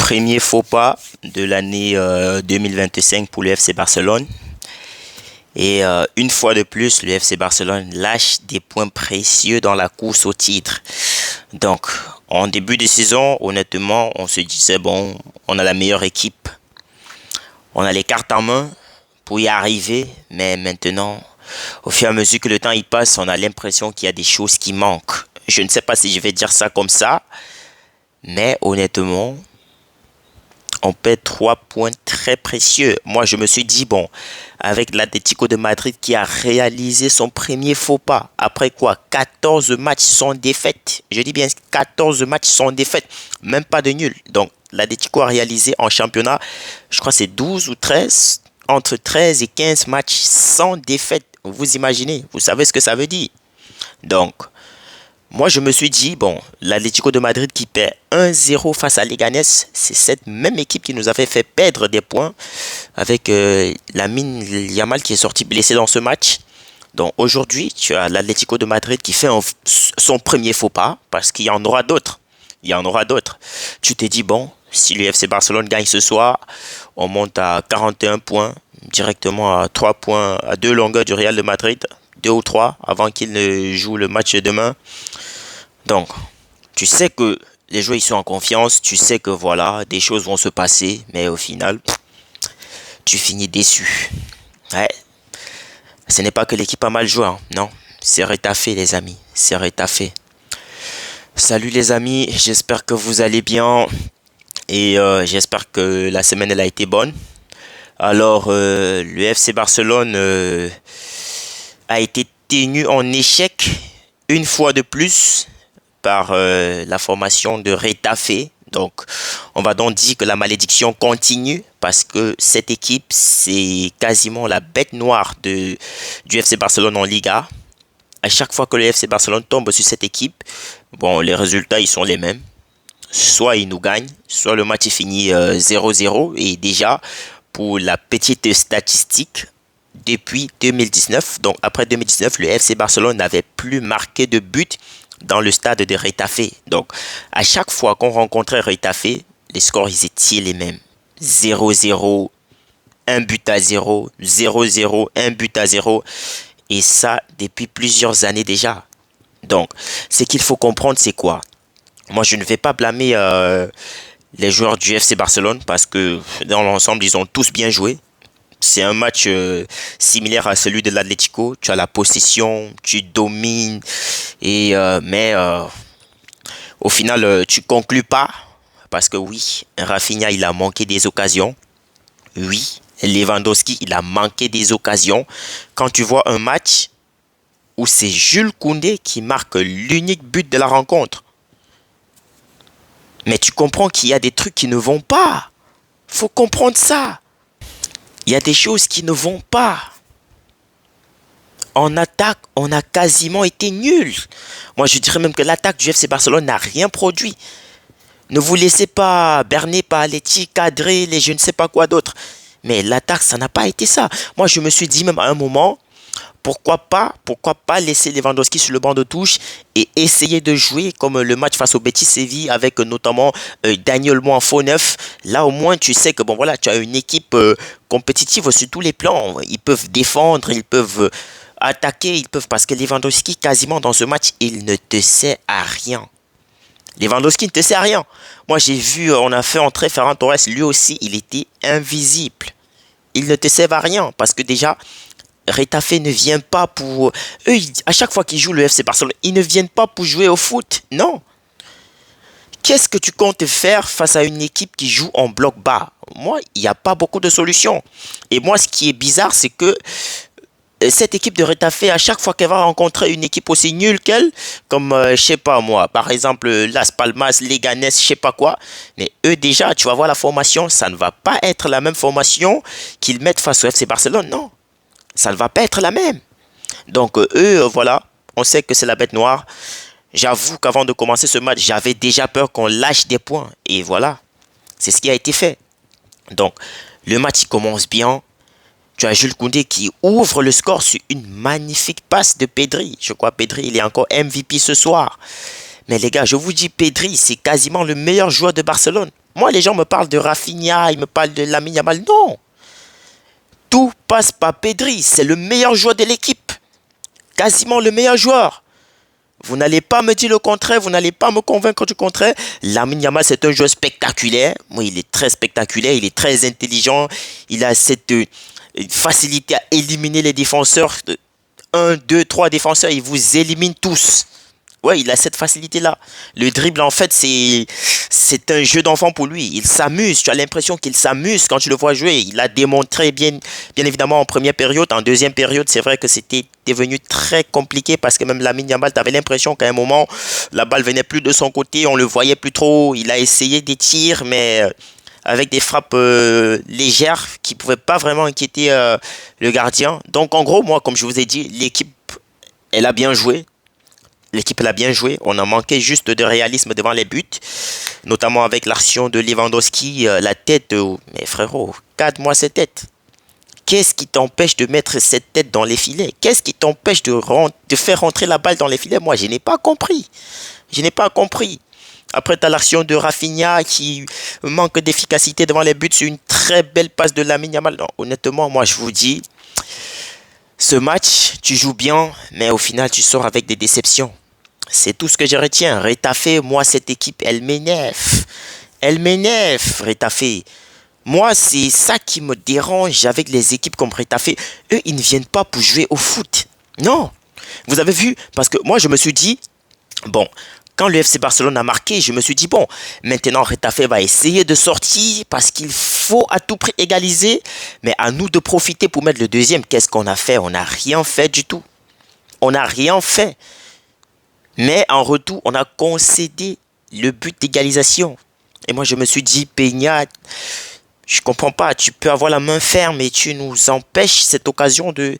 Premier faux pas de l'année 2025 pour le FC Barcelone. Et une fois de plus, le FC Barcelone lâche des points précieux dans la course au titre. Donc, en début de saison, honnêtement, on se disait, bon, on a la meilleure équipe. On a les cartes en main pour y arriver. Mais maintenant, au fur et à mesure que le temps y passe, on a l'impression qu'il y a des choses qui manquent. Je ne sais pas si je vais dire ça comme ça. Mais honnêtement, on perd 3 points très précieux. Moi, je me suis dit, bon, avec l'Atlético de Madrid qui a réalisé son premier faux pas, après quoi, 14 matchs sans défaite. Je dis bien 14 matchs sans défaite, même pas de nul. Donc, l'Atlético a réalisé en championnat, je crois que c'est 12 ou 13, entre 13 et 15 matchs sans défaite. Vous imaginez, vous savez ce que ça veut dire. Donc, moi, je me suis dit, bon, l'Atlético de Madrid qui perd 1-0 face à Leganés, c'est cette même équipe qui nous avait fait perdre des points avec Lamine Yamal qui est sorti blessé dans ce match. Donc aujourd'hui, tu as l'Atlético de Madrid qui fait son premier faux pas parce qu'il y en aura d'autres. Il y en aura d'autres. Tu t'es dit, bon, si le FC Barcelone gagne ce soir, on monte à 41 points, directement à 3 points, à 2 longueurs du Real de Madrid, 2 ou 3 avant qu'il ne joue le match de demain. Donc, tu sais que les joueurs ils sont en confiance, tu sais que voilà, des choses vont se passer, mais au final, tu finis déçu. Ouais, ce n'est pas que l'équipe a mal joué, hein. Non, c'est rétaffé les amis, c'est rétaffé. Salut les amis, j'espère que vous allez bien et j'espère que la semaine elle a été bonne. Alors, le FC Barcelone a été tenu en échec une fois de plus par la formation de Retafe. Donc, on va donc dire que la malédiction continue parce que cette équipe, c'est quasiment la bête noire du FC Barcelone en Liga. À chaque fois que le FC Barcelone tombe sur cette équipe, bon, les résultats, ils sont les mêmes. Soit ils nous gagnent, soit le match est fini 0-0. Et déjà, pour la petite statistique, depuis 2019, donc après 2019, le FC Barcelone n'avait plus marqué de but dans le stade de Retafe. Donc, à chaque fois qu'on rencontrait Retafe, les scores ils étaient les mêmes. 0-0, 1 but à 0, 0-0, 1 but à 0. Et ça, depuis plusieurs années déjà. Donc, ce qu'il faut comprendre, c'est quoi? Moi, je ne vais pas blâmer les joueurs du FC Barcelone parce que dans l'ensemble, ils ont tous bien joué. C'est un match similaire à celui de l'Atlético. Tu as la possession, tu domines, mais au final, tu conclus pas. Parce que oui, Rafinha, il a manqué des occasions. Oui, Lewandowski, il a manqué des occasions. Quand tu vois un match où c'est Jules Koundé qui marque l'unique but de la rencontre. Mais tu comprends qu'il y a des trucs qui ne vont pas. Faut comprendre ça. Il y a des choses qui ne vont pas. En attaque, on a quasiment été nuls. Moi, je dirais même que l'attaque du FC Barcelone n'a rien produit. Ne vous laissez pas berner par les tirs cadrés, les je ne sais pas quoi d'autre. Mais l'attaque, ça n'a pas été ça. Moi, je me suis dit même à un moment, pourquoi pas laisser Lewandowski sur le banc de touche et essayer de jouer comme le match face au Betis Séville avec notamment Daniel Mo en faux neuf. Là, au moins, tu sais que bon voilà, tu as une équipe compétitive sur tous les plans. Ils peuvent défendre, ils peuvent attaquer, ils peuvent parce que Lewandowski, quasiment dans ce match, il ne te sert à rien. Lewandowski ne te sert à rien. Moi, j'ai vu, on a fait entrer Ferran Torres, lui aussi, il était invisible. Il ne te sert à rien parce que déjà, Retafe ne vient pas pour... Eux, à chaque fois qu'ils jouent le FC Barcelone, ils ne viennent pas pour jouer au foot. Non. Qu'est-ce que tu comptes faire face à une équipe qui joue en bloc bas? Moi, il n'y a pas beaucoup de solutions. Et moi, ce qui est bizarre, c'est que cette équipe de Retafe, à chaque fois qu'elle va rencontrer une équipe aussi nulle qu'elle, comme, je sais pas moi, par exemple, Las Palmas, Leganés, je sais pas quoi, mais eux déjà, tu vas voir la formation, ça ne va pas être la même formation qu'ils mettent face au FC Barcelone, non. Ça ne va pas être la même. Donc eux, voilà, on sait que c'est la bête noire. J'avoue qu'avant de commencer ce match, j'avais déjà peur qu'on lâche des points. Et voilà, c'est ce qui a été fait. Donc, le match il commence bien. Tu as Jules Koundé qui ouvre le score sur une magnifique passe de Pedri. Je crois que Pedri, il est encore MVP ce soir. Mais les gars, je vous dis, Pedri, c'est quasiment le meilleur joueur de Barcelone. Moi, les gens me parlent de Rafinha, ils me parlent de Lamine Yamal. Non, tout passe par Pedri. C'est le meilleur joueur de l'équipe. Quasiment le meilleur joueur. Vous n'allez pas me dire le contraire, vous n'allez pas me convaincre du contraire. Lamine Yamal, c'est un joueur spectaculaire. Oui, il est très spectaculaire, il est très intelligent. Il a cette facilité à éliminer les défenseurs. Un, deux, trois défenseurs, il vous élimine tous. Ouais, il a cette facilité-là. Le dribble, en fait, c'est un jeu d'enfant pour lui. Il s'amuse. Tu as l'impression qu'il s'amuse quand tu le vois jouer. Il a démontré bien évidemment en première période. En deuxième période, c'est vrai que c'était devenu très compliqué parce que même Lamine Yamal, tu avais l'impression qu'à un moment, la balle venait plus de son côté. On le voyait plus trop. Il a essayé des tirs, mais avec des frappes légères qui ne pouvaient pas vraiment inquiéter le gardien. Donc, en gros, moi, comme je vous ai dit, l'équipe, elle a bien joué. L'équipe l'a bien joué. On a manqué juste de réalisme devant les buts, notamment avec l'action de Lewandowski, la tête. Mais frérot, garde-moi cette tête. Qu'est-ce qui t'empêche de mettre cette tête dans les filets? Qu'est-ce qui t'empêche de faire rentrer la balle dans les filets? Moi, je n'ai pas compris. Je n'ai pas compris. Après, tu as l'action de Rafinha qui manque d'efficacité devant les buts. C'est une très belle passe de Lamine Yamal. Non, honnêtement, moi, je vous dis, ce match, tu joues bien, mais au final, tu sors avec des déceptions. C'est tout ce que je retiens. Retafe, moi, cette équipe, elle m'énerve. Elle m'énerve, Retafe. Moi, c'est ça qui me dérange avec les équipes comme Retafe. Eux, ils ne viennent pas pour jouer au foot. Non. Vous avez vu? Parce que moi, je me suis dit, bon, quand le FC Barcelone a marqué, je me suis dit, bon, maintenant Retafe va essayer de sortir parce qu'il faut à tout prix égaliser. Mais à nous de profiter pour mettre le deuxième. Qu'est-ce qu'on a fait? On n'a rien fait du tout. On n'a rien fait. Mais en retour, on a concédé le but d'égalisation. Et moi, je me suis dit, Peña, je comprends pas. Tu peux avoir la main ferme et tu nous empêches cette occasion de...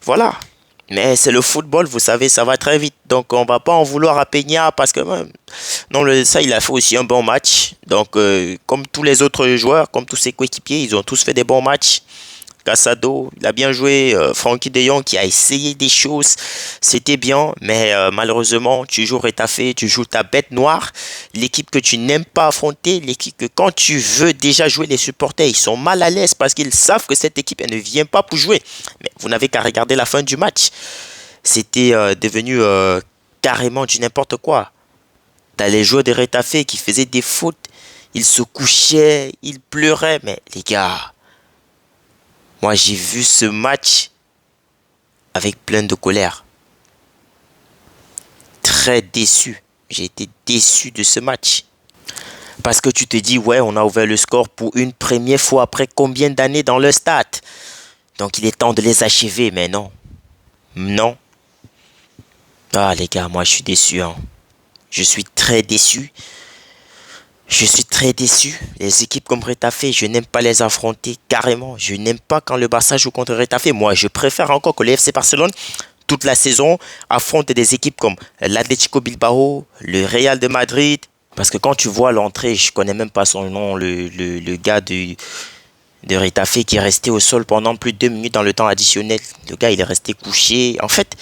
Voilà. Mais c'est le football, vous savez, ça va très vite. Donc, on va pas en vouloir à Peña parce que... Non, ça, il a fait aussi un bon match. Donc, comme tous les autres joueurs, comme tous ses coéquipiers, ils ont tous fait des bons matchs. Casado, il a bien joué. Frenkie de Jong qui a essayé des choses, c'était bien, mais malheureusement, tu joues Retafe, tu joues ta bête noire, l'équipe que tu n'aimes pas affronter, l'équipe que quand tu veux déjà jouer, les supporters, ils sont mal à l'aise parce qu'ils savent que cette équipe, elle ne vient pas pour jouer. Mais vous n'avez qu'à regarder la fin du match. C'était devenu carrément du n'importe quoi. T'as les joueurs de Retafe qui faisaient des fautes, ils se couchaient, ils pleuraient, mais les gars... Moi, j'ai vu ce match avec plein de colère. Très déçu. J'ai été déçu de ce match. Parce que tu te dis, ouais, on a ouvert le score pour une première fois après combien d'années dans le stade. Donc, il est temps de les achever, mais non. Non. Ah, les gars, moi, je suis déçu. Hein. Je suis très déçu. Je suis très déçu. Les équipes comme Retafe, je n'aime pas les affronter carrément. Je n'aime pas quand le Barça joue contre Retafe. Moi, je préfère encore que le FC Barcelone, toute la saison, affronte des équipes comme l'Atlético Bilbao, le Real de Madrid. Parce que quand tu vois l'entrée, je connais même pas son nom, le gars de Retafe qui est resté au sol pendant plus de 2 minutes dans le temps additionnel. Le gars, il est resté couché. En fait,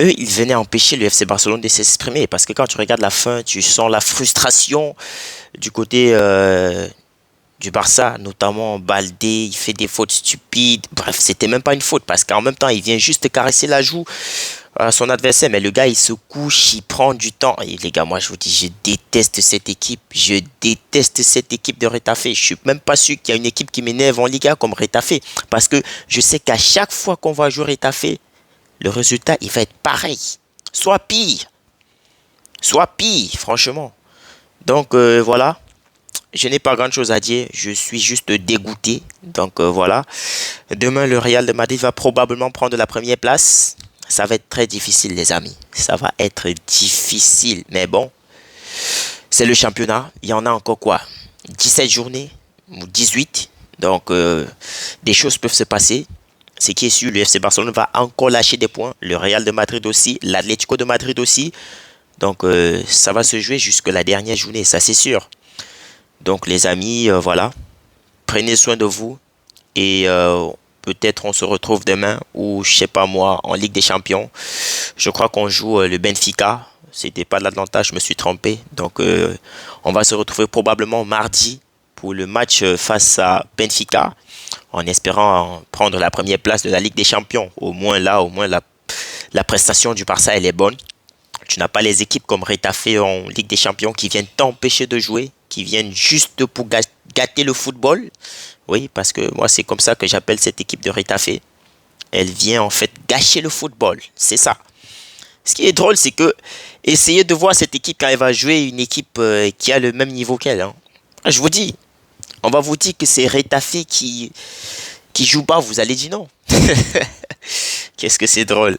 eux, ils venaient empêcher le FC Barcelone de s'exprimer. Parce que quand tu regardes la fin, tu sens la frustration du côté du Barça. Notamment Baldé, il fait des fautes stupides. Bref, c'était même pas une faute. Parce qu'en même temps, il vient juste caresser la joue à son adversaire. Mais le gars, il se couche, il prend du temps. Et les gars, moi, je vous dis, je déteste cette équipe. Je déteste cette équipe de Retafe. Je suis même pas sûr qu'il y a une équipe qui m'énerve en Liga comme Retafe. Parce que je sais qu'à chaque fois qu'on va jouer Retafe, le résultat, il va être pareil. Soit pire. Soit pire, franchement. Donc, voilà. Je n'ai pas grand chose à dire. Je suis juste dégoûté. Donc, voilà. Demain, le Real de Madrid va probablement prendre la première place. Ça va être très difficile, les amis. Ça va être difficile. Mais bon, c'est le championnat. Il y en a encore quoi? 17 journées ou 18. Donc, des choses peuvent se passer. Ce qui est sûr, le FC Barcelone va encore lâcher des points. Le Real de Madrid aussi. L'Atlético de Madrid aussi. Donc, ça va se jouer jusqu'à la dernière journée. Ça, c'est sûr. Donc, les amis, voilà. Prenez soin de vous. Et peut-être on se retrouve demain. Ou, je sais pas moi, en Ligue des Champions. Je crois qu'on joue le Benfica. C'était pas l'Atlanta, je me suis trompé. Donc, on va se retrouver probablement mardi pour le match face à Benfica, en espérant prendre la première place de la Ligue des Champions. Au moins la prestation du Barça, elle est bonne. Tu n'as pas les équipes comme Retafe en Ligue des Champions qui viennent t'empêcher de jouer, qui viennent juste pour gâter le football. Oui, parce que moi, c'est comme ça que j'appelle cette équipe de Retafe. Elle vient en fait gâcher le football. C'est ça. Ce qui est drôle, c'est que essayez de voir cette équipe quand elle va jouer une équipe qui a le même niveau qu'elle. Hein. Je vous dis, on va vous dire que c'est Retafe qui joue pas. Vous allez dire non. Qu'est-ce que c'est drôle.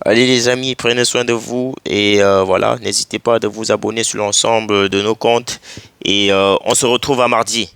Allez les amis, prenez soin de vous. Et voilà, n'hésitez pas de vous abonner sur l'ensemble de nos comptes. Et on se retrouve à mardi.